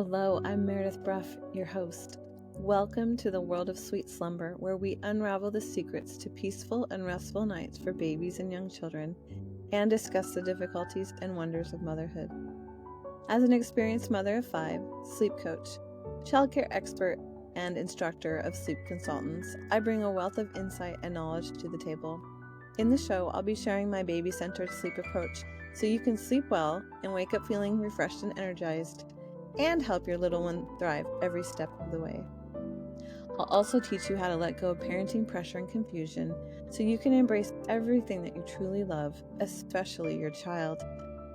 Hello, I'm Meredith Brough, your host. Welcome to the world of Sweet Slumber, where we unravel the secrets to peaceful and restful nights for babies and young children, and discuss the difficulties and wonders of motherhood. As an experienced mother of 5, sleep coach, childcare expert, and instructor of sleep consultants, I bring a wealth of insight and knowledge to the table. In the show, I'll be sharing my baby-centered sleep approach so you can sleep well and wake up feeling refreshed and energized, and help your little one thrive every step of the way. I'll also teach you how to let go of parenting pressure and confusion so you can embrace everything that you truly love, especially your child.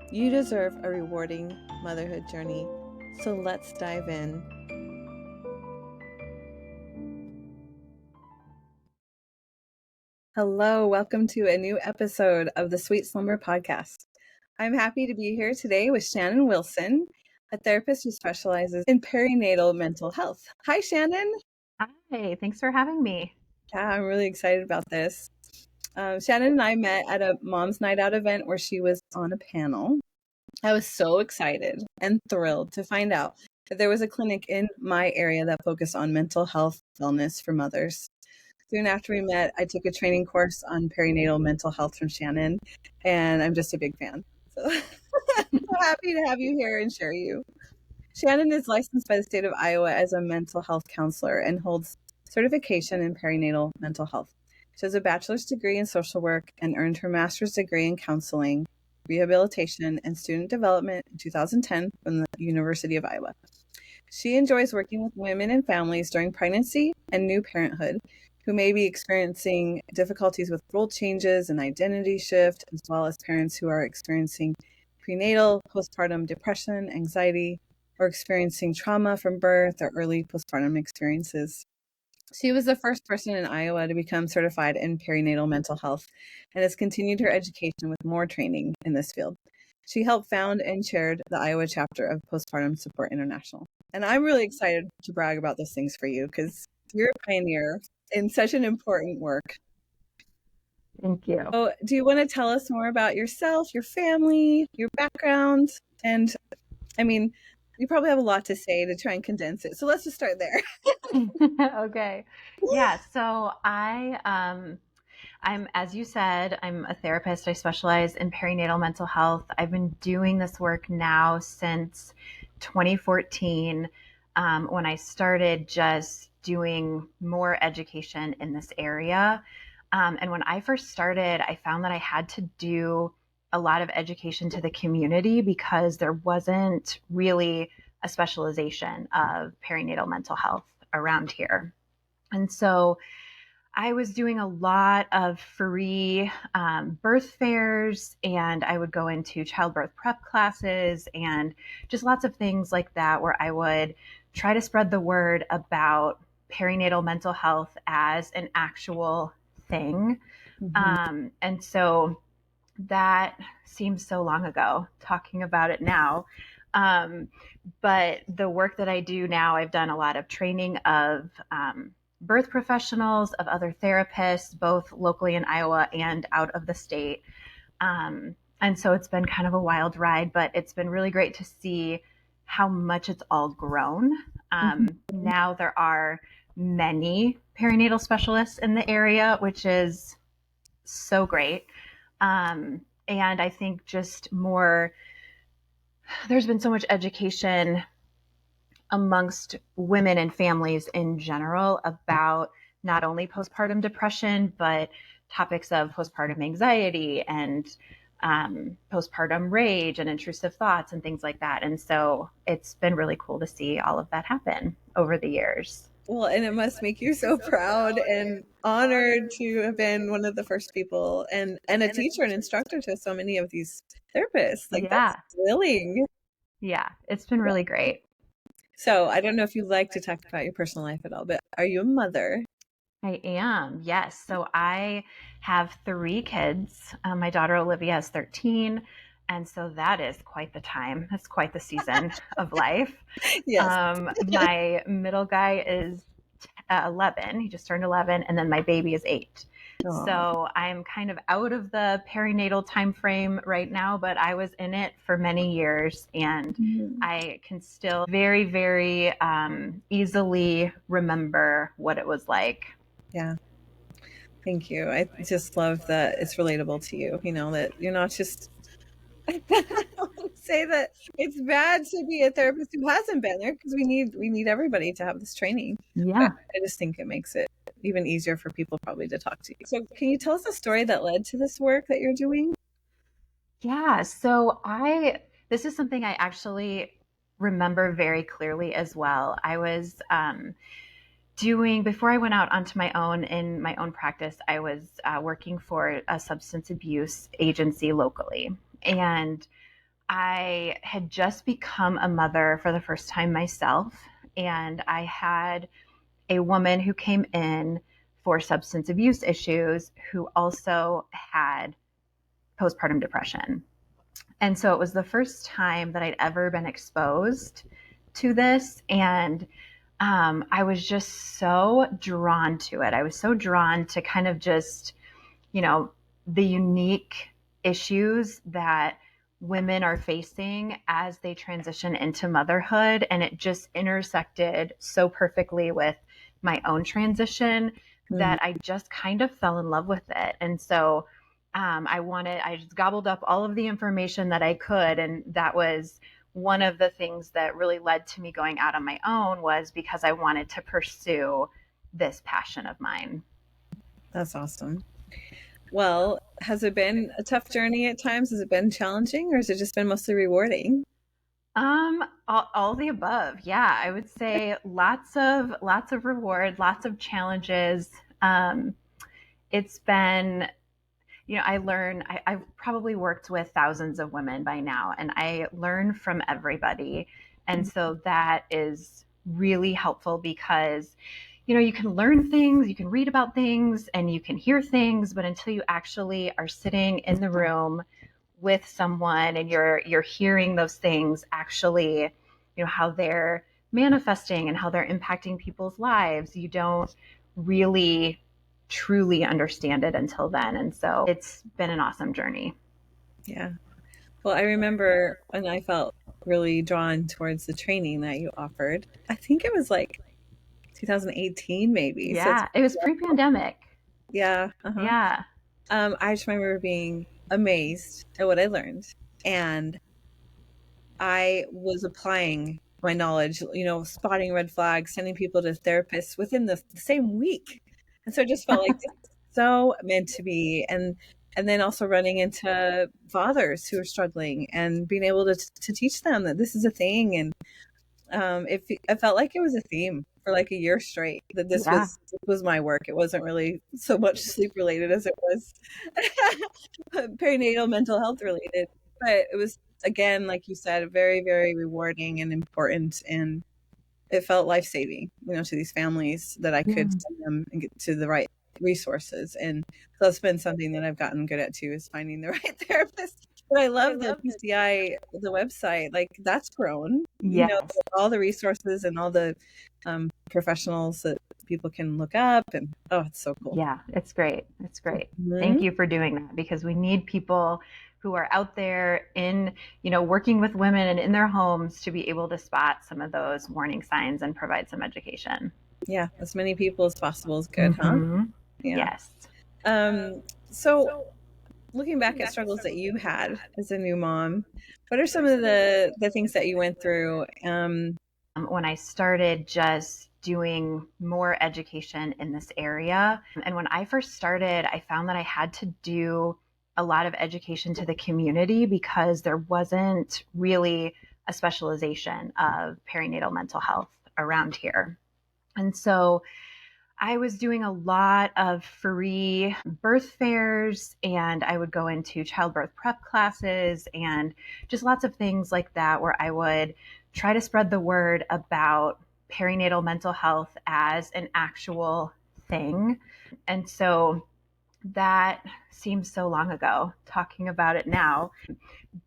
You deserve a rewarding motherhood journey, so let's dive in. Hello, welcome to a new episode of the Sweet Slumber podcast. I'm happy to be here today with Shannon Wilson, a therapist who specializes in perinatal mental health. Hi, Shannon. Hi, thanks for having me. Yeah, I'm really excited about this. Shannon and I met at a Mom's Night Out event where she was on a panel. I was so excited and thrilled to find out that there was a clinic in my area that focused on mental health wellness for mothers. Soon after we met, I took a training course on perinatal mental health from Shannon, and I'm just a big fan. So I'm so happy to have you here and share you. Shannon is licensed by the state of Iowa as a mental health counselor and holds certification in perinatal mental health. She has a bachelor's degree in social work and earned her master's degree in counseling, rehabilitation, and student development in 2010 from the University of Iowa. She enjoys working with women and families during pregnancy and new parenthood who may be experiencing difficulties with role changes and identity shift, as well as parents who are experiencing prenatal, postpartum depression, anxiety, or experiencing trauma from birth or early postpartum experiences. She was the first person in Iowa to become certified in perinatal mental health and has continued her education with more training in this field. She helped found and chaired the Iowa chapter of Postpartum Support International. And I'm really excited to brag about those things for you because you're a pioneer in such an important work. Thank you. So, do you want to tell us more about yourself, your family, your background? And I mean, you probably have a lot to say to try and condense it. So let's just start there. Okay. Yeah. So I'm, as you said, I'm a therapist. I specialize in perinatal mental health. I've been doing this work now since 2014, when I started just doing more education in this area. And when I first started, I found that I had to do a lot of education to the community because there wasn't really a specialization of perinatal mental health around here. And so I was doing a lot of free birth fairs, and I would go into childbirth prep classes and just lots of things like that, where I would try to spread the word about perinatal mental health as an actual thing. Mm-hmm. And so that seems so long ago talking about it now. But the work that I do now, I've done a lot of training of birth professionals, of other therapists, both locally in Iowa and out of the state. And so it's been kind of a wild ride, but it's been really great to see how much it's all grown. Now there are many perinatal specialists in the area, which is so great. And I think just more, there's been so much education amongst women and families in general about not only postpartum depression, but topics of postpartum anxiety and postpartum rage and intrusive thoughts and things like that. And so it's been really cool to see all of that happen over the years. Well, and it must make you so proud and honored to have been one of the first people and a teacher and instructor to so many of these therapists. Like, Yeah. that's thrilling. Yeah, it's been really great. So I don't know if you'd like to talk about your personal life at all, but are you a mother? I am, yes. So I have 3 kids. My daughter Olivia is 13. And so that is quite the time. That's quite the season of life. Yes. My middle guy is 11. He just turned 11. And then my baby is 8. So I'm kind of out of the perinatal time frame right now, but I was in it for many years, and I can still very, very easily remember what it was like. Yeah. Thank you. I just love that it's relatable to you, that you're not just I don't say that it's bad to be a therapist who hasn't been there, because we need everybody to have this training. Yeah. I just think it makes it even easier for people probably to talk to you. So can you tell us a story that led to this work that you're doing? Yeah. So this is something I actually remember very clearly as well. I was before I went out onto my own in my own practice, I was working for a substance abuse agency locally. And I had just become a mother for the first time myself. And I had a woman who came in for substance abuse issues who also had postpartum depression. And so it was the first time that I'd ever been exposed to this. And I was just so drawn to it. I was so drawn to kind of just, the unique issues that women are facing as they transition into motherhood. And it just intersected so perfectly with my own transition that I just kind of fell in love with it. And so I just gobbled up all of the information that I could. And that was one of the things that really led to me going out on my own, was because I wanted to pursue this passion of mine. That's awesome. Well, has it been a tough journey at times? Has it been challenging, or has it just been mostly rewarding? All the above. Yeah, I would say lots of reward, lots of challenges. It's been, I've probably worked with thousands of women by now, and I learn from everybody. And so that is really helpful because, you can learn things, you can read about things, and you can hear things, but until you actually are sitting in the room with someone and you're hearing those things actually, how they're manifesting and how they're impacting people's lives, you don't really truly understand it until then. And so it's been an awesome journey. Yeah. Well, I remember when I felt really drawn towards the training that you offered. I think it was like 2018, maybe. Yeah, it was pre-pandemic. Yeah. Yeah. I just remember being amazed at what I learned. And I was applying my knowledge, spotting red flags, sending people to therapists within the same week. And so it just felt like this is so meant to be. And then also running into fathers who are struggling and being able to teach them that this is a thing. And it felt like it was a theme for like a year straight, that this was my work. It wasn't really so much sleep related as it was perinatal mental health related, but it was, again, like you said, very, very rewarding and important, and it felt life-saving, to these families, that I could send them and get to the right resources. And so that's been something that I've gotten good at too, is finding the right therapist. But I love the PCI, the website, like that's grown, all the resources and all the professionals that people can look up, and it's so cool. Yeah, it's great. It's great. Thank you for doing that, because we need people who are out there in, working with women and in their homes to be able to spot some of those warning signs and provide some education. Yeah, as many people as possible is good, huh? Yeah. Yes. So looking back at struggles that you had as a new mom, what are some of the things that you went through? When I started just doing more education in this area, and when I first started, I found that I had to do a lot of education to the community because there wasn't really a specialization of perinatal mental health around here. And so I was doing a lot of free birth fairs, and I would go into childbirth prep classes and just lots of things like that, where I would try to spread the word about perinatal mental health as an actual thing. And so that seems so long ago talking about it now.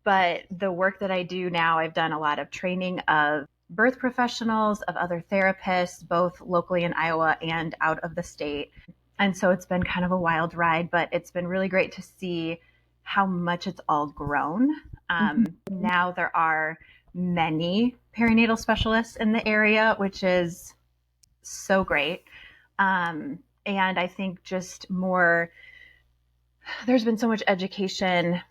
But the work that I do now, I've done a lot of training of birth professionals, of other therapists, both locally in Iowa and out of the state. And so it's been kind of a wild ride, but it's been really great to see how much it's all grown. Now there are many perinatal specialists in the area, which is so great. And I think just more, there's been so much education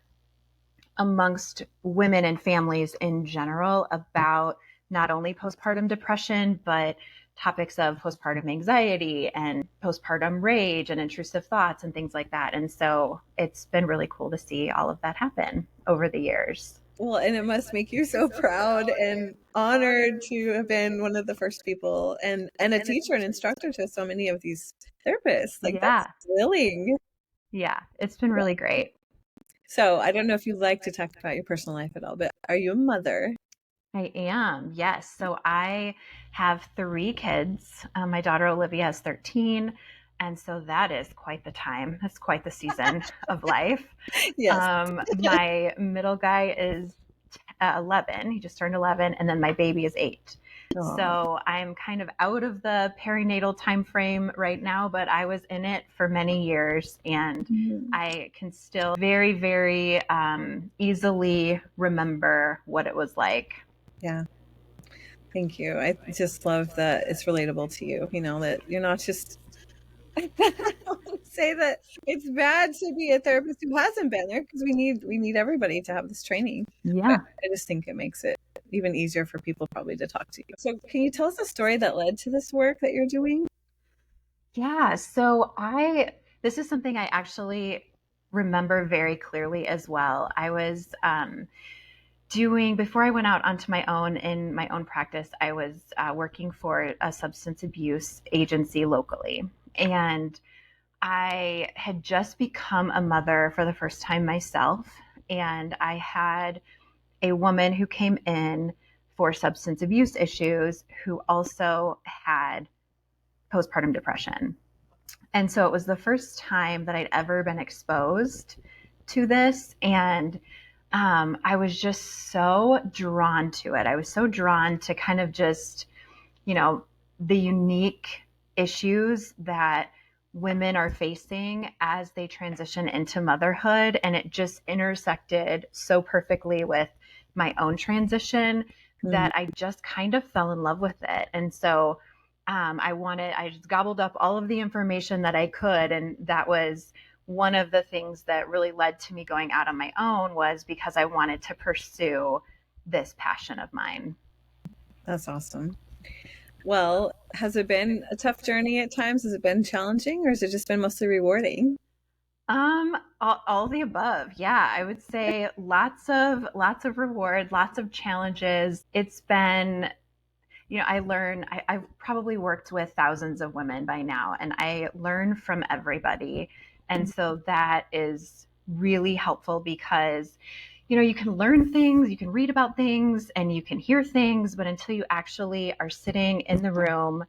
amongst women and families in general about not only postpartum depression, but topics of postpartum anxiety and postpartum rage and intrusive thoughts and things like that. And so it's been really cool to see all of that happen over the years. Well, and it must make you so proud and honored to have been one of the first people and a teacher and instructor to so many of these therapists. Like, that's Yeah. thrilling. Yeah. It's been really great. So I don't know if you'd like to talk about your personal life at all, but are you a mother? I am, yes. So I have 3 kids. My daughter Olivia is 13. And so that is quite the time. That's quite the season of life. Yes. My middle guy is 11. He just turned 11. And then my baby is 8. Aw. So I'm kind of out of the perinatal time frame right now, but I was in it for many years, and I can still very, very easily remember what it was like. Yeah. Thank you. I just love that it's relatable to you, that you're not just I don't say that it's bad to be a therapist who hasn't been there, because we need everybody to have this training. Yeah. But I just think it makes it even easier for people probably to talk to you. So can you tell us a story that led to this work that you're doing? Yeah. So this is something I actually remember very clearly as well. I was before I went out onto my own in my own practice, I was working for a substance abuse agency locally. And I had just become a mother for the first time myself. And I had a woman who came in for substance abuse issues who also had postpartum depression. And so it was the first time that I'd ever been exposed to this. And I was just so drawn to it. I was so drawn to kind of just, the unique issues that women are facing as they transition into motherhood. And it just intersected so perfectly with my own transition that I just kind of fell in love with it. And so I just gobbled up all of the information that I could. And that was one of the things that really led to me going out on my own, was because I wanted to pursue this passion of mine. That's awesome. Well, has it been a tough journey at times? Has it been challenging, or has it just been mostly rewarding? All the above. Yeah, I would say lots of reward, lots of challenges. It's been, I've probably worked with thousands of women by now, and I learn from everybody. And so that is really helpful because, you can learn things, you can read about things, and you can hear things, but until you actually are sitting in the room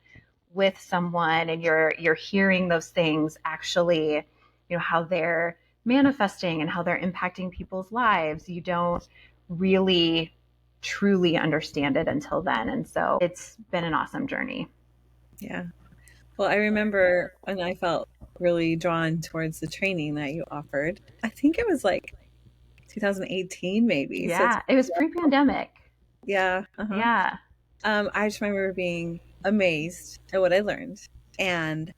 with someone and you're hearing those things actually, how they're manifesting and how they're impacting people's lives, you don't really truly understand it until then. And so it's been an awesome journey. Yeah. Well, I remember when I felt really drawn towards the training that you offered. I think it was like 2018 maybe. Yeah, it was pre-pandemic. Yeah. Yeah. I just remember being amazed at what I learned. And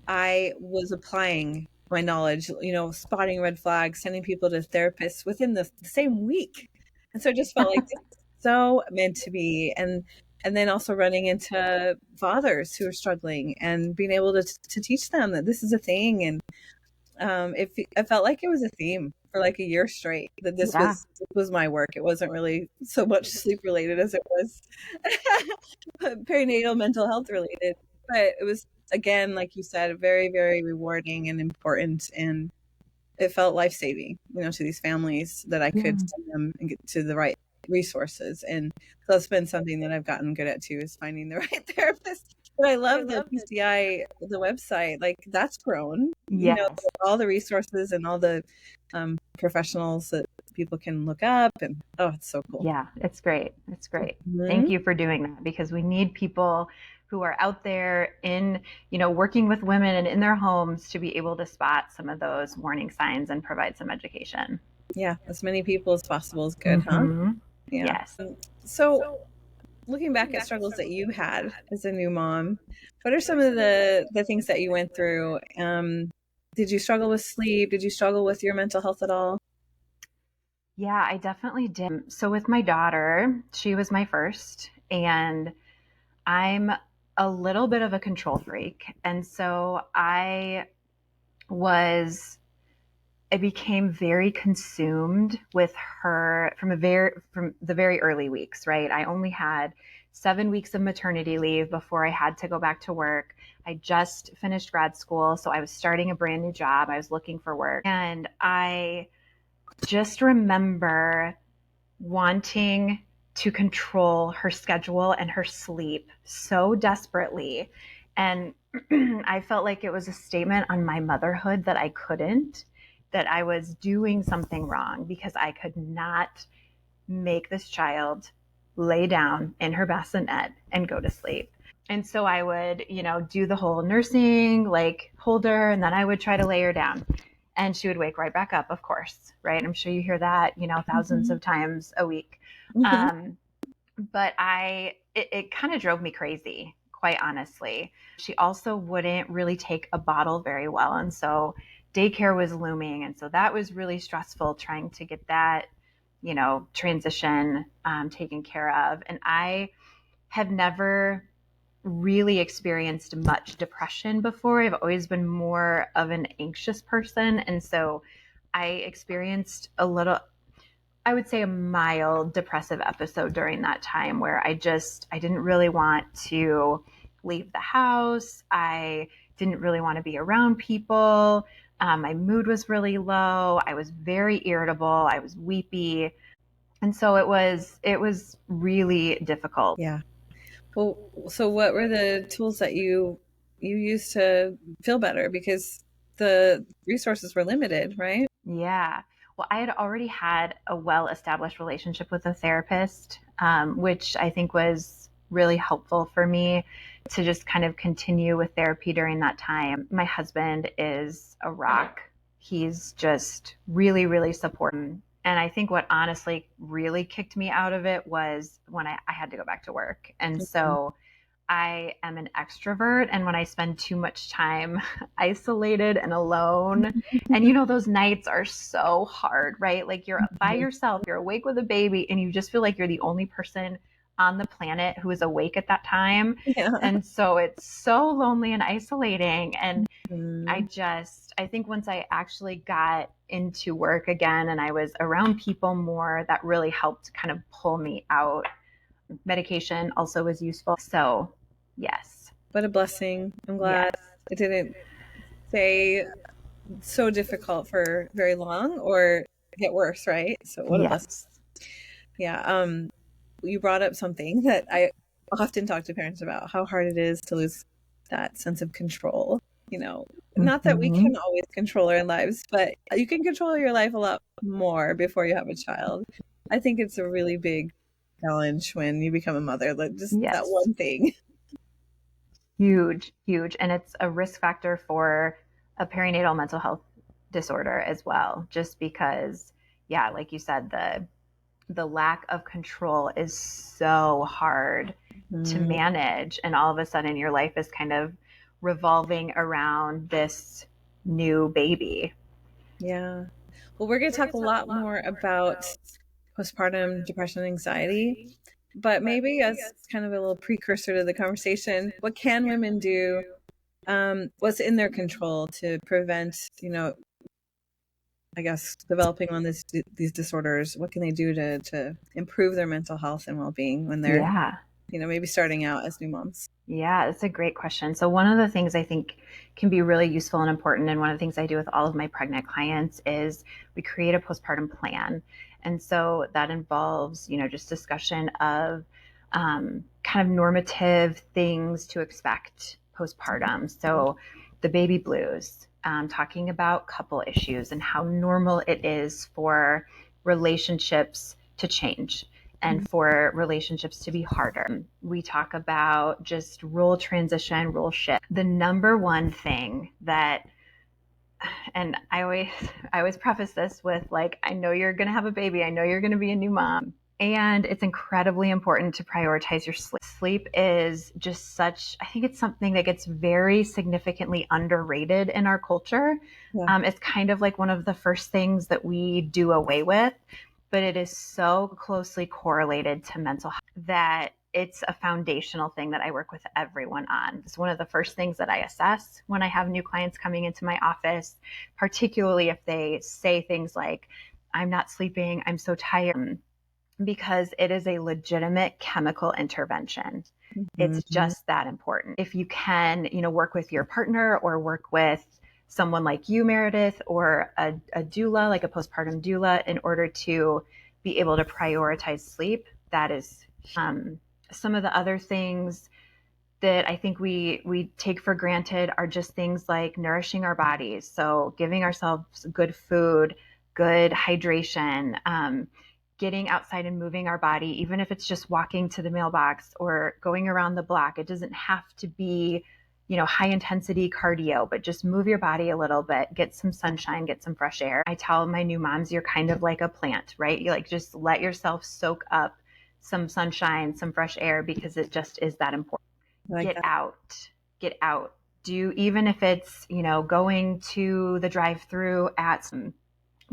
I was applying my knowledge, spotting red flags, sending people to therapists within the same week. And so it just felt like this is so meant to be. And then also running into fathers who are struggling and being able to teach them that this is a thing. And it felt like it was a theme for like a year straight, that this was my work. It wasn't really so much sleep related as it was perinatal mental health related, but it was, again, like you said, very, very rewarding and important, and it felt life-saving, to these families, that I could send them and get to the right resources. And so that's been something that I've gotten good at too, is finding the right therapist. But I love the PCI, the website, like that's grown, all the resources and all the professionals that people can look up, and it's so cool. Yeah, it's great. It's great. Thank you for doing that, because we need people who are out there in, working with women and in their homes to be able to spot some of those warning signs and provide some education. Yeah, as many people as possible is good, huh? Yeah. Yes. So looking back at struggles that you had as a new mom, what are some of the things that you went through? Did you struggle with sleep? Did you struggle with your mental health at all? Yeah, I definitely did. So with my daughter, she was my first, and I'm a little bit of a control freak. And so I became very consumed with her from the very early weeks, right? I only had 7 weeks of maternity leave before I had to go back to work. I just finished grad school, so I was starting a brand new job. I was looking for work. And I just remember wanting to control her schedule and her sleep so desperately. And I felt like it was a statement on my motherhood that I couldn't, that I was doing something wrong because I could not make this child lay down in her bassinet and go to sleep. And so I would, do the whole nursing, like hold her, and then I would try to lay her down. And she would wake right back up, of course, right? I'm sure you hear that, thousands of times a week. But it kind of drove me crazy, quite honestly. She also wouldn't really take a bottle very well. And so daycare was looming. And so that was really stressful trying to get that, transition taken care of. And I have never really experienced much depression before. I've always been more of an anxious person. And so I experienced I would say a mild depressive episode during that time where I didn't really want to leave the house. I didn't really want to be around people. My mood was really low. I was very irritable. I was weepy. And so it was really difficult. Yeah. Well, so what were the tools that you used to feel better? Because the resources were limited, right? Yeah. Well, I had already had a well-established relationship with a therapist, which I think was really helpful for me to just kind of continue with therapy during that time. My husband is a rock. He's just really, really supportive. And I think what honestly really kicked me out of it was when I had to go back to work. And so I am an extrovert, and when I spend too much time isolated and alone, and those nights are so hard, right? Like you're by yourself, you're awake with a baby, and you just feel like you're the only person on the planet who is awake at that time. Yeah. And so it's so lonely and isolating. And Mm. I think once I actually got into work again and I was around people more, that really helped kind of pull me out. Medication also was useful. So, yes. What a blessing. I'm glad it didn't stay so difficult for very long or get worse, right? So what a blessing. Yes. Yeah. You brought up something that I often talk to parents about, how hard it is to lose that sense of control. Not that we can always control our lives, but you can control your life a lot more before you have a child. I think it's a really big challenge when you become a mother, like just that one thing. Huge, huge. And it's a risk factor for a perinatal mental health disorder as well, just because, yeah, like you said, the lack of control is so hard to manage. And all of a sudden your life is kind of revolving around this new baby. Yeah. Well, we're going to talk a lot more about postpartum depression and anxiety, but maybe as kind of a little precursor to the conversation, what can women do? What's in their control to prevent, I guess, developing on these disorders? What can they do to improve their mental health and well-being when they're, maybe starting out as new moms? Yeah, it's a great question. So one of the things I think can be really useful and important, and one of the things I do with all of my pregnant clients is we create a postpartum plan. And so that involves, just discussion of kind of normative things to expect postpartum. So the baby blues, talking about couple issues and how normal it is for relationships to change and for relationships to be harder. We talk about just role transition, role shift. The number one thing that, and I always preface this with like, I know you're going to have a baby. I know you're going to be a new mom. And it's incredibly important to prioritize your sleep. Sleep is just I think it's something that gets very significantly underrated in our culture. Yeah. It's kind of like one of the first things that we do away with, but it is so closely correlated to mental health that it's a foundational thing that I work with everyone on. It's one of the first things that I assess when I have new clients coming into my office, particularly if they say things like, I'm not sleeping, I'm so tired, because it is a legitimate chemical intervention. It's just that important. If you can, work with your partner or work with someone like you, Meredith, or a doula, like a postpartum doula, in order to be able to prioritize sleep, that is some of the other things that I think we take for granted are just things like nourishing our bodies. So giving ourselves good food, good hydration, getting outside and moving our body, even if it's just walking to the mailbox or going around the block. It doesn't have to be, high intensity cardio, but just move your body a little bit, get some sunshine, get some fresh air. I tell my new moms, you're kind of like a plant, right? You just let yourself soak up some sunshine, some fresh air, because it just is that important. Get out. Do, even if it's, going to the drive-through at some,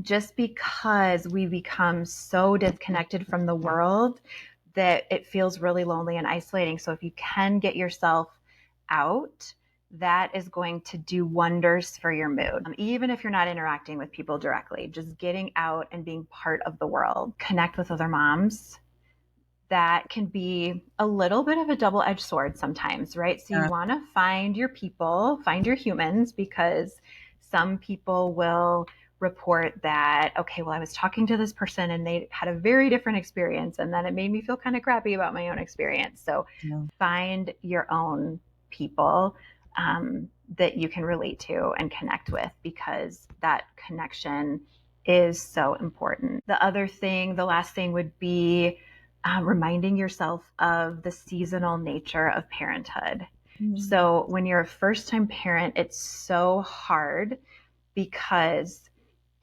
just because we become so disconnected from the world that it feels really lonely and isolating. So if you can get yourself out, that is going to do wonders for your mood. Even if you're not interacting with people directly, just getting out and being part of the world, connect with other moms. That can be a little bit of a double-edged sword sometimes, right? So you want to find your people, find your humans, because some people will report that, okay, well, I was talking to this person and they had a very different experience, and then it made me feel kind of crappy about my own experience. So find your own people that you can relate to and connect with, because that connection is so important. The last thing would be reminding yourself of the seasonal nature of parenthood. So when you're a first-time parent, it's so hard because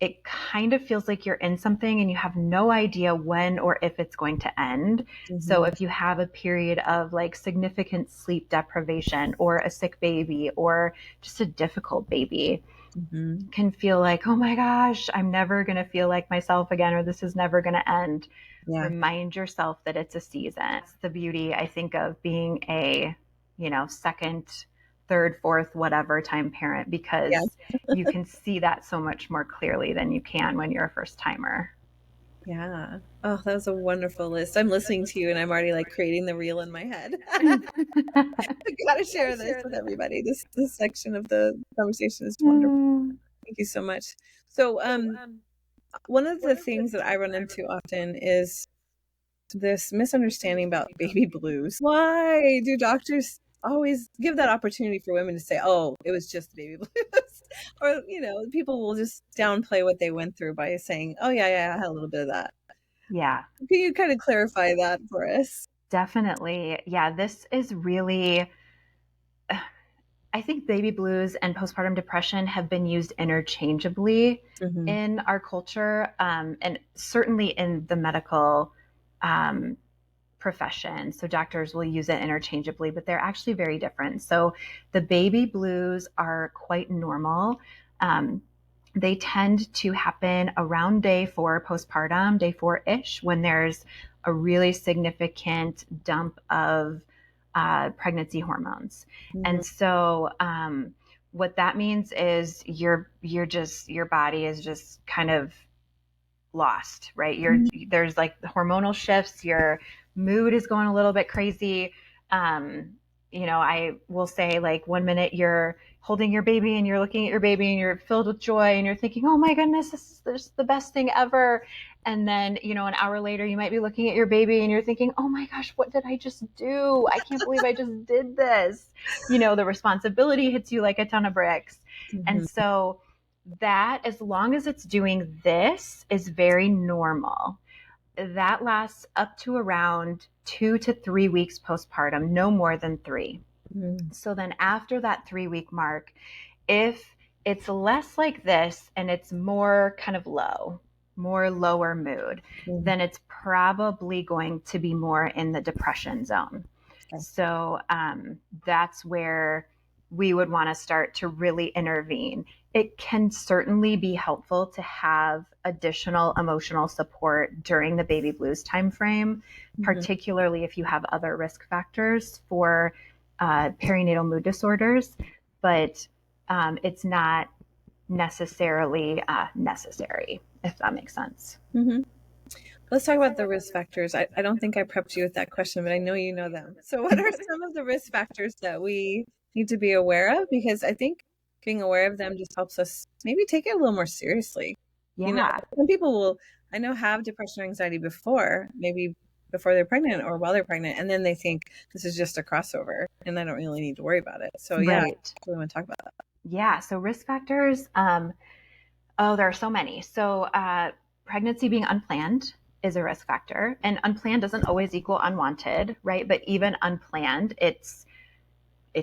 it kind of feels like you're in something and you have no idea when or if it's going to end. So if you have a period of like significant sleep deprivation or a sick baby or just a difficult baby, can feel like, oh my gosh, I'm never going to feel like myself again, or this is never going to end. Remind yourself that it's a season. That's the beauty, I think, of being a, second, third, fourth, whatever time parent, because you can see that so much more clearly than you can when you're a first timer. Yeah. Oh, that was a wonderful list. I'm listening to you and I'm already like creating the reel in my head. I gotta share this with everybody. This section of the conversation is wonderful. Thank you so much. So, one of the things that I run into often is this misunderstanding about baby blues. Why do doctors always give that opportunity for women to say, oh, it was just baby blues? Or, people will just downplay what they went through by saying, oh, yeah, I had a little bit of that. Yeah. Can you kind of clarify that for us? Definitely. Yeah, this is really, I think baby blues and postpartum depression have been used interchangeably in our culture, and certainly in the medical profession. So doctors will use it interchangeably, but they're actually very different. So the baby blues are quite normal. They tend to happen around day 4 postpartum, day 4-ish, when there's a really significant dump of pregnancy hormones. And so what that means is your body is just kind of lost, right? There's like hormonal shifts, your mood is going a little bit crazy. I will say, like, one minute you're holding your baby and you're looking at your baby and you're filled with joy and you're thinking, oh my goodness, this is the best thing ever. And then, an hour later, you might be looking at your baby and you're thinking, oh my gosh, what did I just do? I can't believe I just did this. The responsibility hits you like a ton of bricks. And so that, as long as it's doing this, is very normal. that lasts up to around 2 to 3 weeks postpartum, no more than 3. So then after that 3-week mark, if it's less like this and it's more kind of low, more lower mood, then it's probably going to be more in the depression zone. Okay. So that's where we would want to start to really intervene. It can certainly be helpful to have additional emotional support during the baby blues timeframe, particularly if you have other risk factors for perinatal mood disorders, but it's not necessarily necessary, if that makes sense. Let's talk about the risk factors. I don't think I prepped you with that question, but I know you know them. So what are some of the risk factors that we need to be aware of? Because I think being aware of them just helps us maybe take it a little more seriously. Yeah. You know, some people will, I know, have depression or anxiety maybe before they're pregnant or while they're pregnant, and then they think this is just a crossover and I don't really need to worry about it. So yeah, I really want to talk about that. Yeah, so risk factors, there are so many. So pregnancy being unplanned is a risk factor, and unplanned doesn't always equal unwanted, right? But even unplanned, it's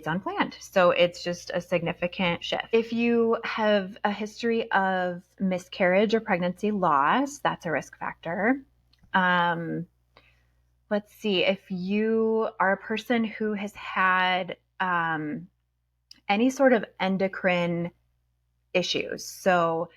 unplanned. So it's just a significant shift. If you have a history of miscarriage or pregnancy loss, that's a risk factor. Let's see, if you are a person who has had any sort of endocrine issues, so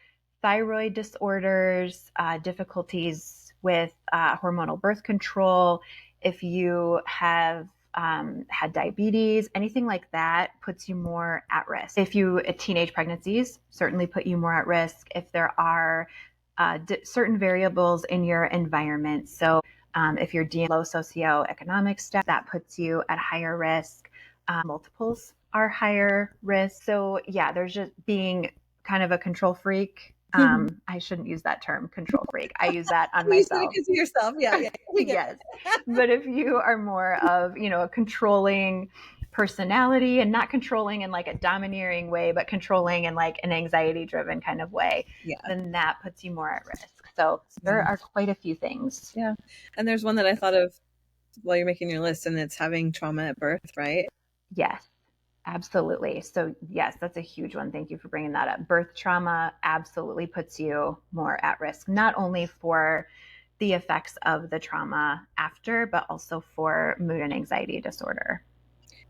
thyroid disorders, difficulties with hormonal birth control, if you have had diabetes, anything like that puts you more at risk. If you teenage pregnancies certainly put you more at risk. If there are certain variables in your environment, so if you're dealing with low socioeconomic status, that puts you at higher risk. Multiples are higher risk. So yeah, there's just being kind of a control freak. I shouldn't use that term, control freak. I use that on myself. You say yourself, yeah. Yes. But if you are more of, a controlling personality, and not controlling in like a domineering way, but controlling in like an anxiety-driven kind of way, then that puts you more at risk. So there are quite a few things. Yeah. And there's one that I thought of while you're making your list, and it's having trauma at birth, right? Yes. Absolutely. So yes, that's a huge one. Thank you for bringing that up. Birth trauma absolutely puts you more at risk, not only for the effects of the trauma after, but also for mood and anxiety disorder.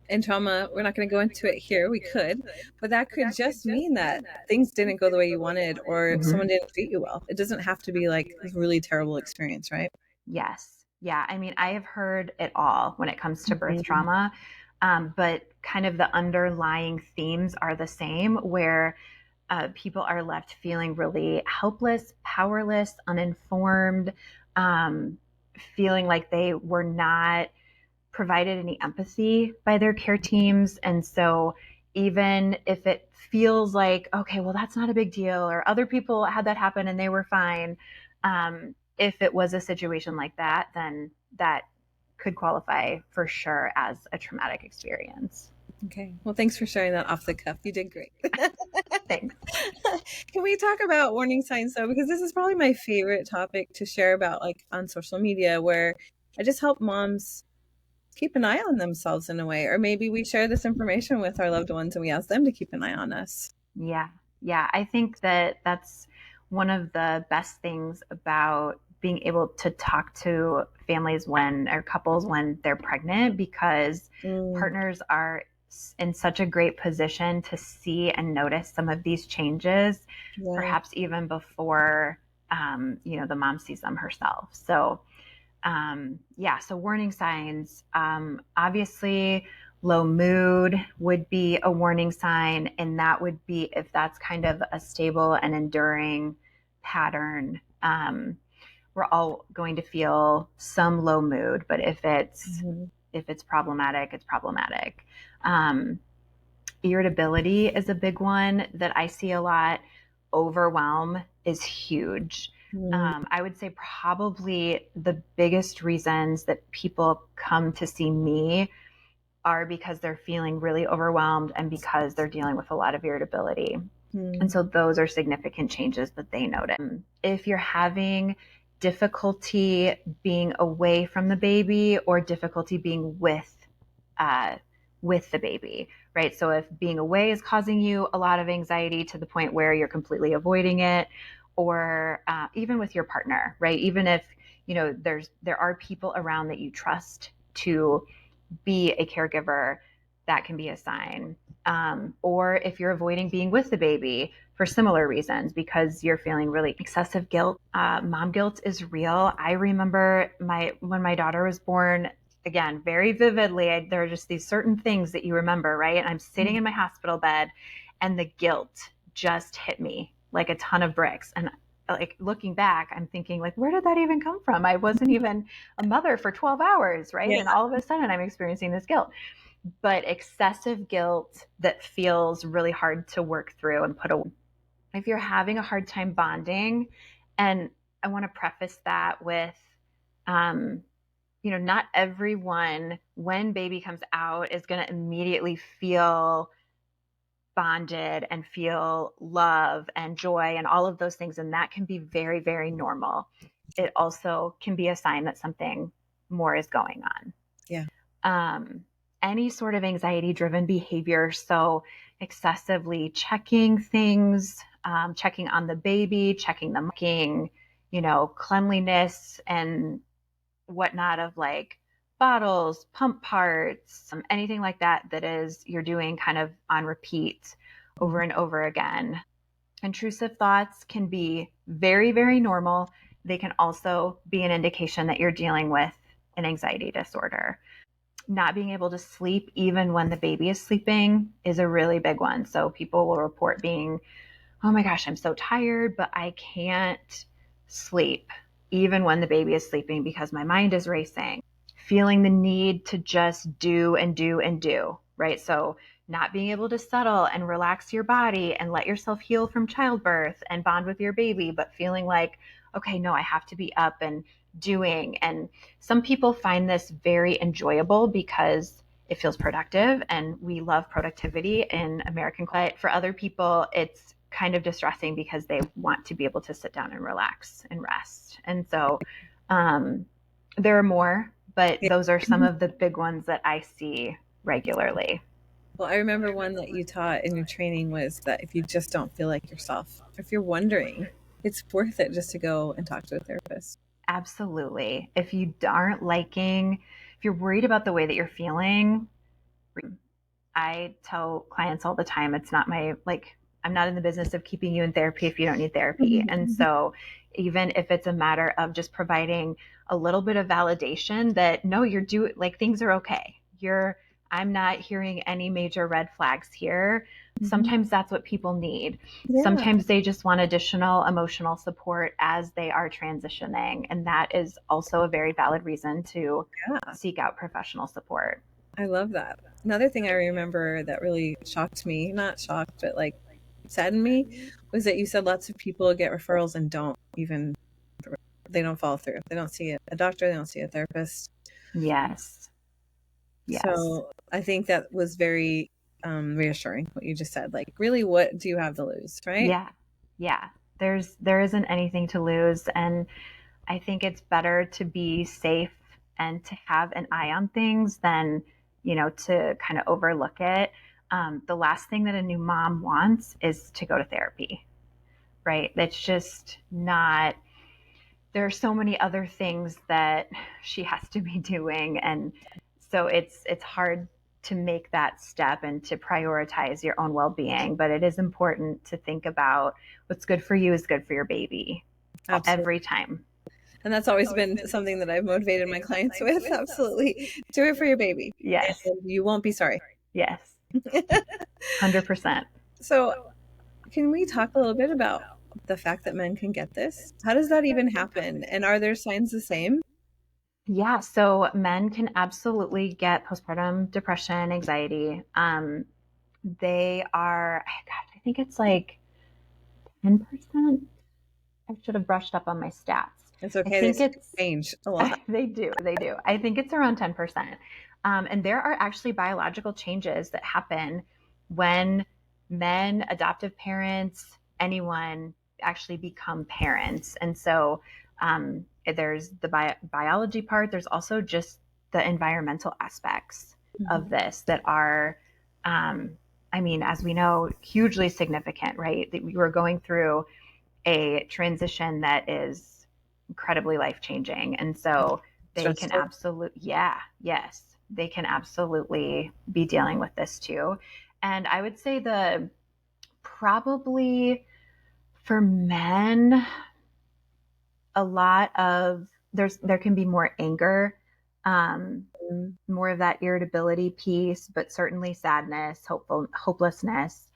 And trauma, we're not going to go into it here. We could, but that could just mean that things didn't go the way you wanted, or someone didn't treat you well. It doesn't have to be like a really terrible experience, right? Yes. Yeah. I mean, I have heard it all when it comes to birth trauma. But kind of the underlying themes are the same, where people are left feeling really helpless, powerless, uninformed, feeling like they were not provided any empathy by their care teams. And so even if it feels like, okay, well, that's not a big deal, or other people had that happen and they were fine, if it was a situation like that, then that could qualify for sure as a traumatic experience. Okay. Well, thanks for sharing that off the cuff. You did great. Thanks. Can we talk about warning signs though? Because this is probably my favorite topic to share about, like on social media, where I just help moms keep an eye on themselves in a way, or maybe we share this information with our loved ones and we ask them to keep an eye on us. Yeah. Yeah. I think that that's one of the best things about being able to talk to families or couples when they're pregnant, because partners are in such a great position to see and notice some of these changes, perhaps even before, the mom sees them herself. So, so warning signs, obviously low mood would be a warning sign. And that would be if that's kind of a stable and enduring pattern. We're all going to feel some low mood, but if it's problematic, it's problematic. Irritability is a big one that I see a lot. Overwhelm is huge. I would say probably the biggest reasons that people come to see me are because they're feeling really overwhelmed and because they're dealing with a lot of irritability. And so those are significant changes that they notice. If you're having difficulty being away from the baby or difficulty being with the baby, right? So if being away is causing you a lot of anxiety to the point where you're completely avoiding it, or even with your partner, right? Even if, there are people around that you trust to be a caregiver, that can be a sign. Or if you're avoiding being with the baby for similar reasons because you're feeling really excessive guilt. Mom guilt is real. I remember when my daughter was born, again, very vividly. There are just these certain things that you remember, right? And I'm sitting in my hospital bed and the guilt just hit me like a ton of bricks. And like looking back, I'm thinking like, where did that even come from? I wasn't even a mother for 12 hours, right? Yeah. And all of a sudden I'm experiencing this guilt. But excessive guilt that feels really hard to work through and put away. If you're having a hard time bonding, and I want to preface that with, not everyone, when baby comes out, is going to immediately feel bonded and feel love and joy and all of those things. And that can be very, very normal. It also can be a sign that something more is going on. Yeah. Any sort of anxiety driven behavior. So excessively checking things, checking on the baby, checking the marking, cleanliness and whatnot of like bottles, pump parts, anything like that is you're doing kind of on repeat over and over again. Intrusive thoughts can be very, very normal. They can also be an indication that you're dealing with an anxiety disorder. Not being able to sleep even when the baby is sleeping is a really big one. So people will report being, oh my gosh, I'm so tired, but I can't sleep even when the baby is sleeping because my mind is racing. Feeling the need to just do and do and do, right? So not being able to settle and relax your body and let yourself heal from childbirth and bond with your baby, but feeling like, okay, no, I have to be up and doing. And some people find this very enjoyable because it feels productive, and we love productivity in American culture. But for other people, it's kind of distressing because they want to be able to sit down and relax and rest. And so there are more, but those are some of the big ones that I see regularly. Well, I remember one that you taught in your training was that if you just don't feel like yourself, if you're wondering, it's worth it just to go and talk to a therapist. Absolutely. If you aren't liking, if you're worried about the way that you're feeling, I tell clients all the time, it's not I'm not in the business of keeping you in therapy if you don't need therapy. And so even if it's a matter of just providing a little bit of validation that no, things are okay. I'm not hearing any major red flags here. Mm-hmm. Sometimes that's what people need. Yeah. Sometimes they just want additional emotional support as they are transitioning. And that is also a very valid reason to seek out professional support. I love that. Another thing I remember that really shocked me, not shocked, but like saddened me, was that you said lots of people get referrals and they don't follow through. They don't see a doctor, they don't see a therapist. Yes. Yes. So I think that was very reassuring what you just said. Like, really, what do you have to lose, right? Yeah. Yeah. There isn't anything to lose. And I think it's better to be safe and to have an eye on things than, to kind of overlook it. The last thing that a new mom wants is to go to therapy, right? That's just not, there are so many other things that she has to be doing. And so it's hard to make that step and to prioritize your own well-being, but it is important to think about what's good for you is good for your baby. Absolutely. Every time. And that's always been something that I've motivated my clients with. Absolutely. Do it for your baby. Yes. And you won't be sorry. Yes. 100%. So can we talk a little bit about the fact that men can get this? How does that even happen? And are their signs the same? Yeah, so men can absolutely get postpartum depression, anxiety. They are, I think it's like 10%. I should have brushed up on my stats. It's okay. I think it's change a lot. They do. I think it's around 10%. And there are actually biological changes that happen when men, adoptive parents, anyone actually become parents. And so there's the biology part. There's also just the environmental aspects of this that are, I mean, as we know, hugely significant, right? That we were going through a transition that is incredibly life-changing. And so they can absolutely, yes, they can absolutely be dealing with this too. And I would say probably for men, a lot of there can be more anger, more of that irritability piece, but certainly sadness, hopelessness,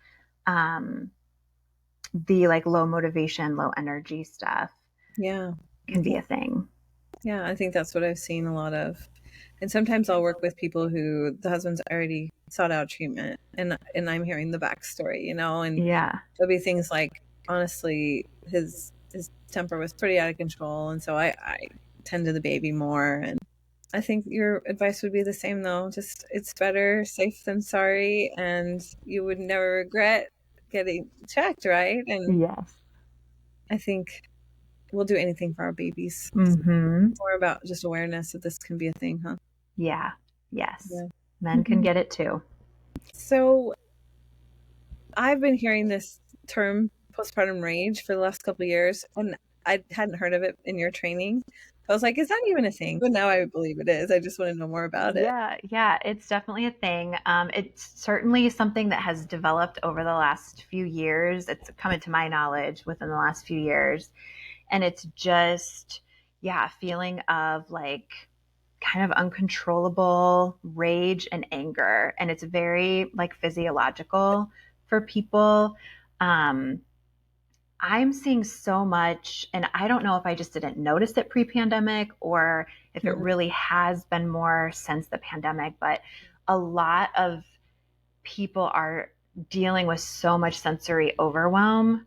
the like low motivation, low energy stuff. Yeah. Can be a thing. Yeah, I think that's what I've seen a lot of. And sometimes I'll work with people who the husband's already sought out treatment and I'm hearing the backstory, and there'll be things like, honestly, his temper was pretty out of control, and so I tend to the baby more. And I think your advice would be the same though. Just, it's better safe than sorry, and you would never regret getting checked, right? And yes, I think we'll do anything for our babies. More about just awareness that this can be a thing, huh? Yeah. Yes. Yeah. Men can get it too. So I've been hearing this term postpartum rage for the last couple of years, and I hadn't heard of it in your training. I was like, is that even a thing? But now I believe it is. I just want to know more about it. Yeah, it's definitely a thing. It's certainly something that has developed over the last few years. It's come into my knowledge within the last few years. And it's just, a feeling of like kind of uncontrollable rage and anger. And it's very like physiological for people. I'm seeing so much, and I don't know if I just didn't notice it pre-pandemic or if it really has been more since the pandemic, but a lot of people are dealing with so much sensory overwhelm.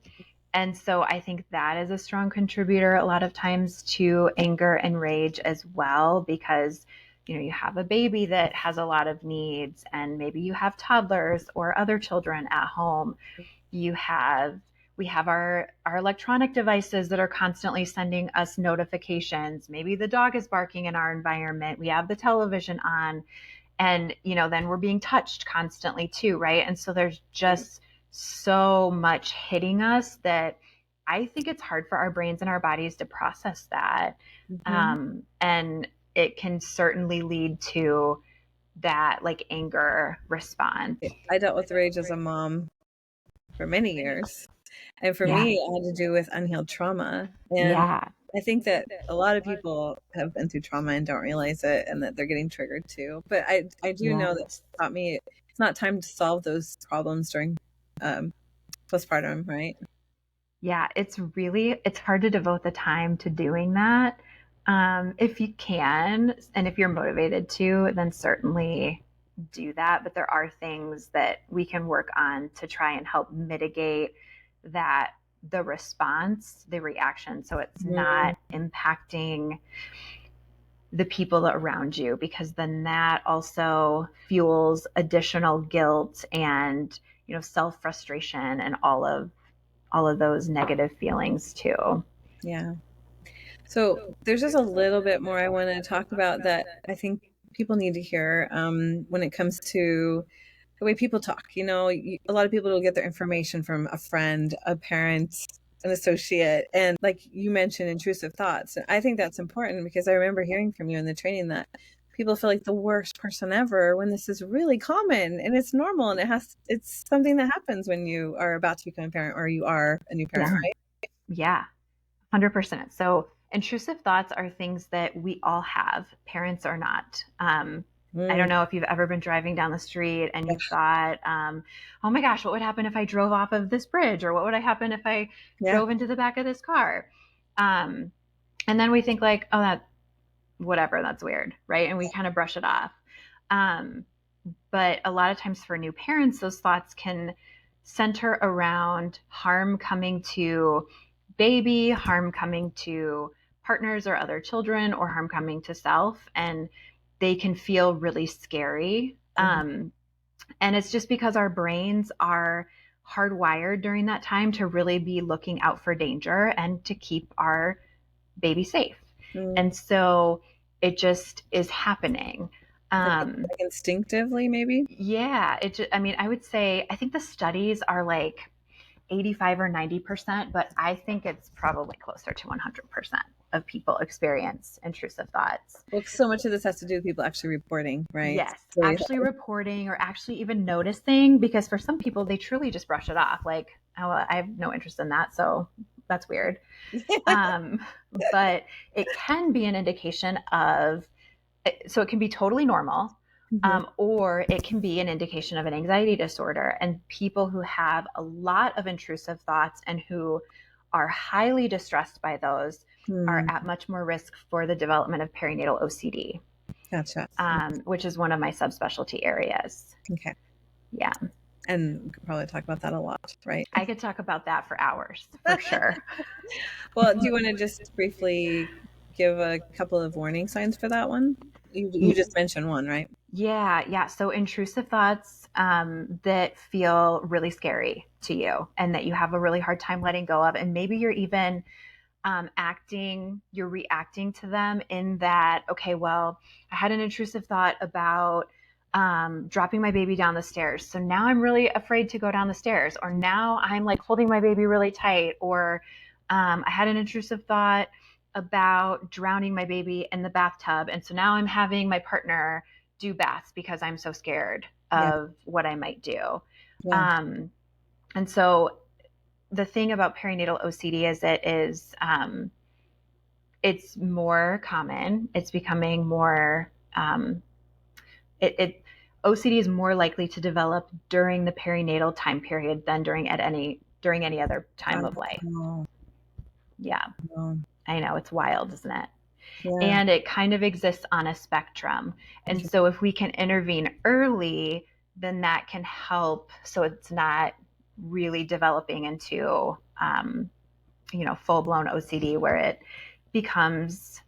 And so I think that is a strong contributor a lot of times to anger and rage as well, because you have a baby that has a lot of needs, and maybe you have toddlers or other children at home. We have our electronic devices that are constantly sending us notifications. Maybe the dog is barking in our environment. We have the television on, and then we're being touched constantly too, right? And so there's just so much hitting us that I think it's hard for our brains and our bodies to process that. And it can certainly lead to that like anger response. I dealt with rage as a mom for many years. And for me, it had to do with unhealed trauma. And I think that a lot of people have been through trauma and don't realize it, and that they're getting triggered too. But I do know that it's taught me it's not time to solve those problems during postpartum, right? Yeah, it's hard to devote the time to doing that. If you can, and if you're motivated to, then certainly do that. But there are things that we can work on to try and help mitigate the response, the reaction, so it's not impacting the people around you, because then that also fuels additional guilt and self-frustration and all of those negative feelings too. Yeah. So there's just a little bit more I want to talk about that I think people need to hear when it comes to the way people talk. A lot of people will get their information from a friend, a parent, an associate, and like you mentioned, intrusive thoughts. And I think that's important, because I remember hearing from you in the training that people feel like the worst person ever when this is really common and it's normal, and it's something that happens when you are about to become a parent or you are a new parent, right? Yeah, 100%. So intrusive thoughts are things that we all have, parents or not. I don't know if you've ever been driving down the street and you thought, oh my gosh, what would happen if I drove off of this bridge? Or what would happen if I drove into the back of this car? And then we think like, oh, that's weird, right? And we kind of brush it off. But a lot of times for new parents, those thoughts can center around harm coming to baby, harm coming to partners or other children, or harm coming to self. And they can feel really scary. And it's just because our brains are hardwired during that time to really be looking out for danger and to keep our baby safe. And so it just is happening. Like instinctively, maybe? Yeah, I mean, I would say, I think the studies are like 85 or 90%, but I think it's probably closer to 100% of people experience intrusive thoughts. Well, so much of this has to do with people actually reporting, right? Yes, actually reporting or actually even noticing, because for some people, they truly just brush it off. Like, oh, I have no interest in that, so that's weird. Um, but it can be an indication of, so it can be totally normal, or it can be an indication of an anxiety disorder. And people who have a lot of intrusive thoughts and who are highly distressed by those are at much more risk for the development of perinatal OCD. Gotcha. Which is one of my subspecialty areas. Okay. Yeah. And we could probably talk about that a lot, right? I could talk about that for hours, for sure. Well, do you want to just briefly give a couple of warning signs for that one? You just mentioned one, right? Yeah. So intrusive thoughts that feel really scary to you and that you have a really hard time letting go of. And maybe you're even you're reacting to them in that, okay, well, I had an intrusive thought about dropping my baby down the stairs. So now I'm really afraid to go down the stairs, or now I'm like holding my baby really tight, or I had an intrusive thought about drowning my baby in the bathtub. And so now I'm having my partner do baths because I'm so scared of what I might do. Yeah. And so the thing about perinatal OCD is it's more common. It's becoming more, OCD is more likely to develop during the perinatal time period than during any other time of life. Yeah. I know, it's wild, isn't it? Yeah. And it kind of exists on a spectrum. And so if we can intervene early, then that can help so it's not really developing into full-blown OCD where it becomes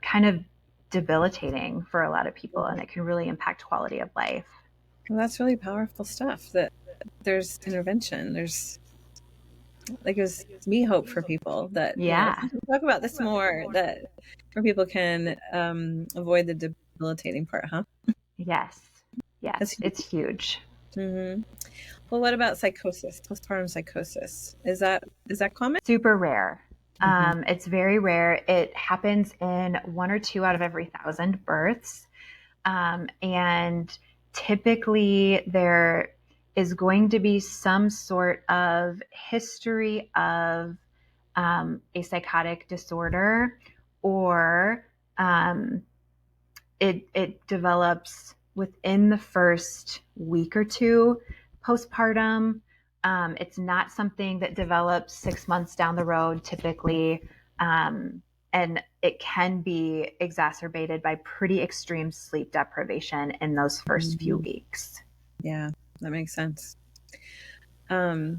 kind of debilitating for a lot of people, and it can really impact quality of life. Well, that's really powerful stuff, that there's intervention. There's, like, it gives me hope for people that, Yeah. talk about this more, that where people can avoid the debilitating part, huh? Yes. It's huge. Mm-hmm. Well, what about psychosis, postpartum psychosis? Is that common? Super rare. It's very rare. It happens in 1 or 2 out of every 1,000 births. And typically there is going to be some sort of history of a psychotic disorder, or it develops within the first week or 2 postpartum. It's not something that develops 6 months down the road typically. And it can be exacerbated by pretty extreme sleep deprivation in those first few weeks. Yeah, that makes sense. That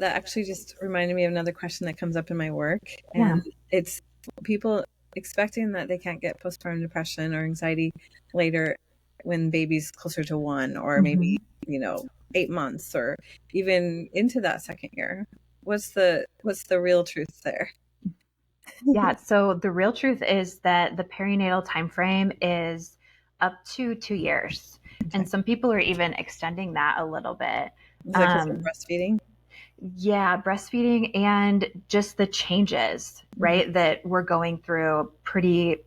actually just reminded me of another question that comes up in my work. And it's people expecting that they can't get postpartum depression or anxiety later when baby's closer to 1, or maybe 8 months, or even into that second year. What's the real truth there? Yeah, so the real truth is that the perinatal time frame is up to 2 years. Okay. And some people are even extending that a little bit. Is that because of breastfeeding? Yeah, breastfeeding and just the changes, right, that we're going through pretty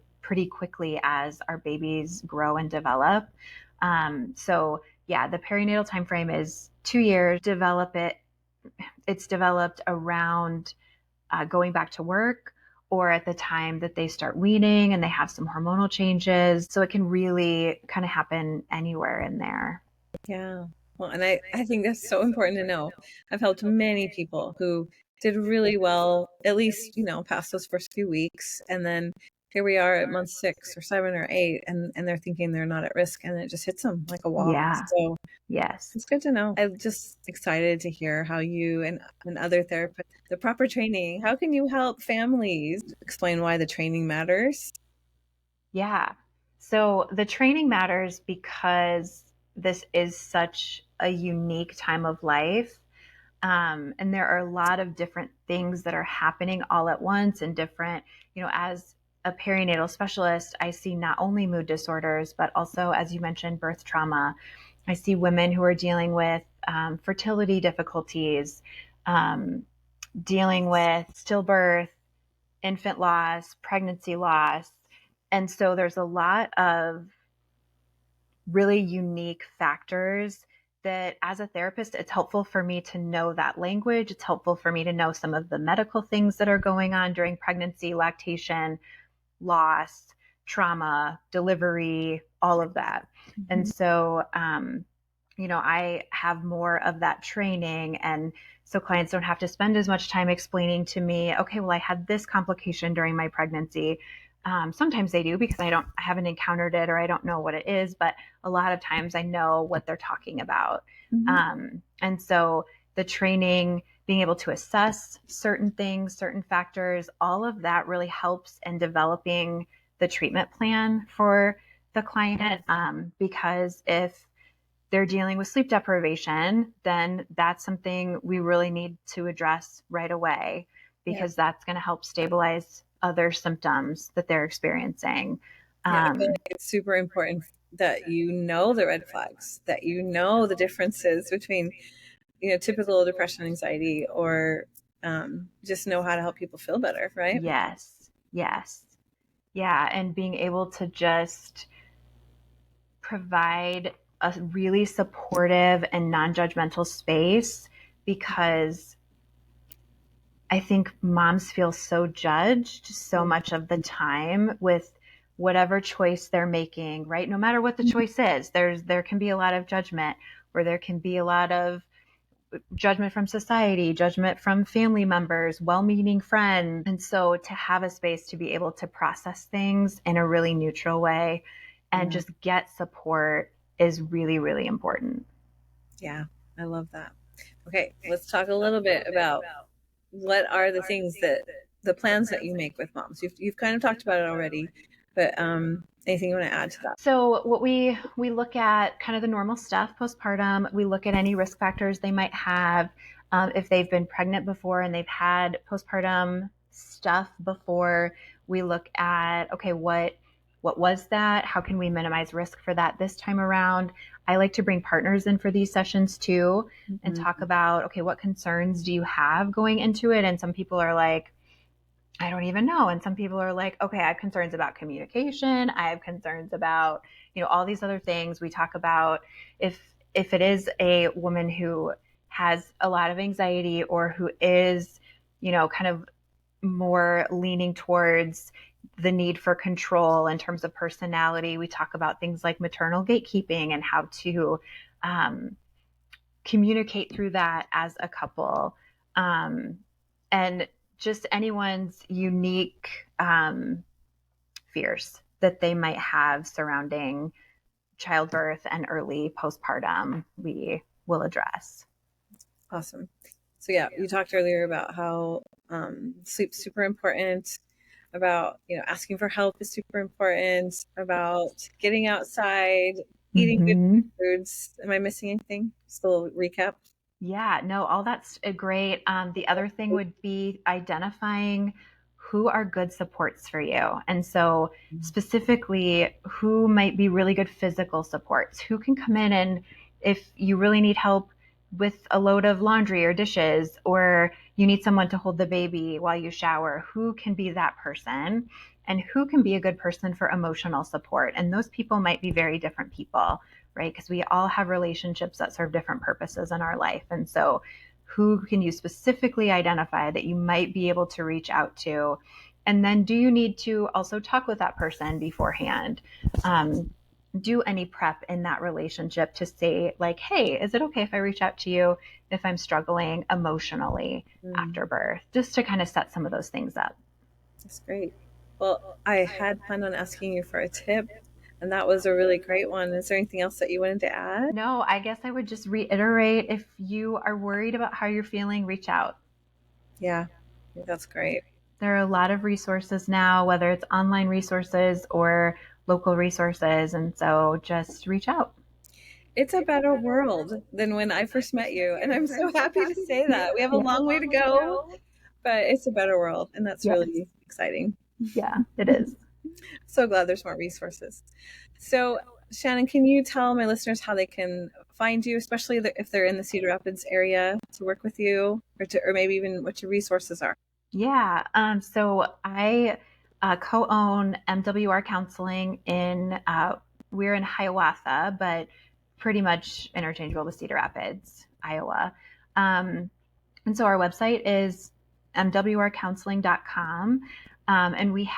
quickly as our babies grow and develop. So yeah, the perinatal time frame is 2 years. It's developed around going back to work, or at the time that they start weaning and they have some hormonal changes. So it can really kind of happen anywhere in there. Yeah. Well, and I think that's so important to know. I've helped many people who did really well, at least, past those first few weeks. And then here we are at month 6 or 7 or 8, and they're thinking they're not at risk, and it just hits them like a wall. Yeah. So yes, it's good to know. I'm just excited to hear how you and other therapists, the proper training, how can you help families explain why the training matters? Yeah. So the training matters because this is such a unique time of life. And there are a lot of different things that are happening all at once and different, as a perinatal specialist, I see not only mood disorders, but also, as you mentioned, birth trauma. I see women who are dealing with fertility difficulties, dealing with stillbirth, infant loss, pregnancy loss. And so there's a lot of really unique factors that as a therapist, it's helpful for me to know that language. It's helpful for me to know some of the medical things that are going on during pregnancy, lactation, loss, trauma, delivery, all of that. Mm-hmm. And so, I have more of that training. And so clients don't have to spend as much time explaining to me, okay, well, I had this complication during my pregnancy. Sometimes they do because I haven't encountered it or I don't know what it is, but a lot of times I know what they're talking about. Mm-hmm. And so the training, being able to assess certain things, certain factors, all of that really helps in developing the treatment plan for the client. Because if they're dealing with sleep deprivation, then that's something we really need to address right away, because that's going to help stabilize other symptoms that they're experiencing. I feel like it's super important that you know the red flags, that you know the differences between, typical depression, anxiety, or just know how to help people feel better, right? Yes. Yeah. And being able to just provide a really supportive and non-judgmental space, because I think moms feel so judged so much of the time with whatever choice they're making, right? No matter what the choice is, there can be a lot of judgment, or there can be a lot of judgment from society, judgment from family members, well-meaning friends. And so to have a space to be able to process things in a really neutral way and just get support is really, really important. Yeah, I love that. Okay, let's talk a little bit about what are the things the plans that you make with moms. You've kind of talked about it already, but anything you want to add to that? So what we look at kind of the normal stuff postpartum. We look at any risk factors they might have. If they've been pregnant before and they've had postpartum stuff before, we look at, okay, what was that? How can we minimize risk for that this time around? I like to bring partners in for these sessions too, and talk about, okay, what concerns do you have going into it? And some people are like, I don't even know. And some people are like, okay, I have concerns about communication. I have concerns about, all these other things. We talk about if it is a woman who has a lot of anxiety, or who is, kind of more leaning towards the need for control in terms of personality. We talk about things like maternal gatekeeping and how to communicate through that as a couple. And just anyone's unique fears that they might have surrounding childbirth and early postpartum, we will address. Awesome. So you talked earlier about how sleep's super important, about asking for help is super important, about getting outside, eating good foods. Am I missing anything? Just a little recap. Yeah, no, all that's great. The other thing would be identifying who are good supports for you. And so specifically, who might be really good physical supports, who can come in and if you really need help with a load of laundry or dishes, or you need someone to hold the baby while you shower, who can be that person, and who can be a good person for emotional support. And those people might be very different people, right? Because we all have relationships that serve different purposes in our life. And so who can you specifically identify that you might be able to reach out to? And then do you need to also talk with that person beforehand? Do any prep in that relationship to say like, hey, is it okay if I reach out to you if I'm struggling emotionally after birth? Just to kind of set some of those things up. That's great. Well, I had planned on asking you for a tip, and that was a really great one. Is there anything else that you wanted to add? No, I guess I would just reiterate, if you are worried about how you're feeling, reach out. Yeah, that's great. There are a lot of resources now, whether it's online resources or local resources. And so just reach out. it's a better world than when I first met you. And I'm so happy to say that. We have a long way to go, but it's a better world. And that's Yes. really exciting. Yeah, it is. So glad there's more resources. So, Shannon, can you tell my listeners how they can find you, especially if they're in the Cedar Rapids area, to work with you, or maybe even what your resources are? Yeah. So I co-own MWR Counseling we're in Hiawatha, but pretty much interchangeable with Cedar Rapids, Iowa. And so our website is mwrcounseling.com. And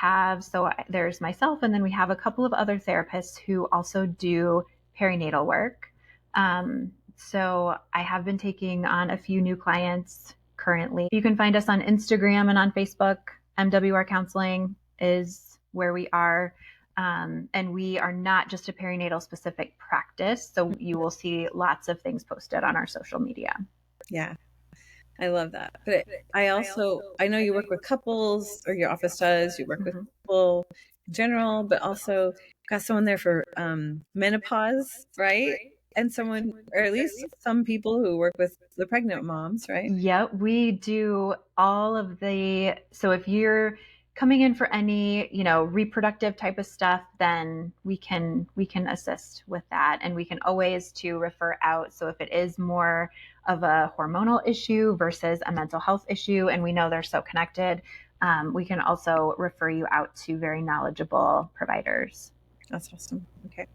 there's myself, and then we have a couple of other therapists who also do perinatal work. So I have been taking on a few new clients currently. You can find us on Instagram and on Facebook. MWR Counseling is where we are. And we are not just a perinatal specific practice. So you will see lots of things posted on our social media. Yeah. I love that. But I know you work with couples, or your office does, you work with people in general, but also got someone there for menopause, right? And someone, or at least some people who work with the pregnant moms, right? Yeah, we do all of so if you're coming in for any, reproductive type of stuff, then we can assist with that. And we can always refer out. So if it is more of a hormonal issue versus a mental health issue, and we know they're so connected, we can also refer you out to very knowledgeable providers. That's awesome. Okay.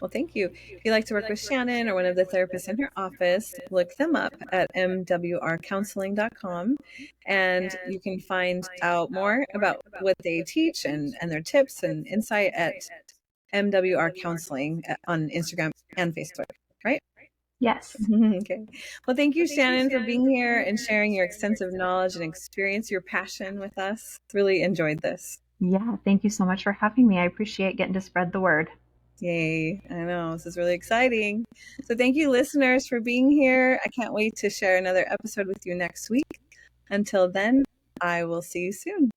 Well, thank you. If you'd like to work with Shannon or one of the therapists in her office, look them up at mwrcounseling.com, and you can find out more about what they teach and their tips and insight at MWR Counseling on Instagram and Facebook, right? Yes. Okay. Well, thank you, Shannon, for being here and sharing your extensive knowledge and experience, your passion with us. Really enjoyed this. Yeah, thank you so much for having me. I appreciate getting to spread the word. Yay. I know. This is really exciting. So thank you, listeners, for being here. I can't wait to share another episode with you next week. Until then, I will see you soon.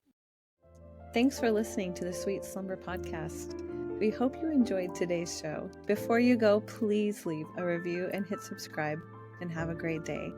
Thanks for listening to the Sweet Slumber podcast. We hope you enjoyed today's show. Before you go, please leave a review and hit subscribe, and have a great day.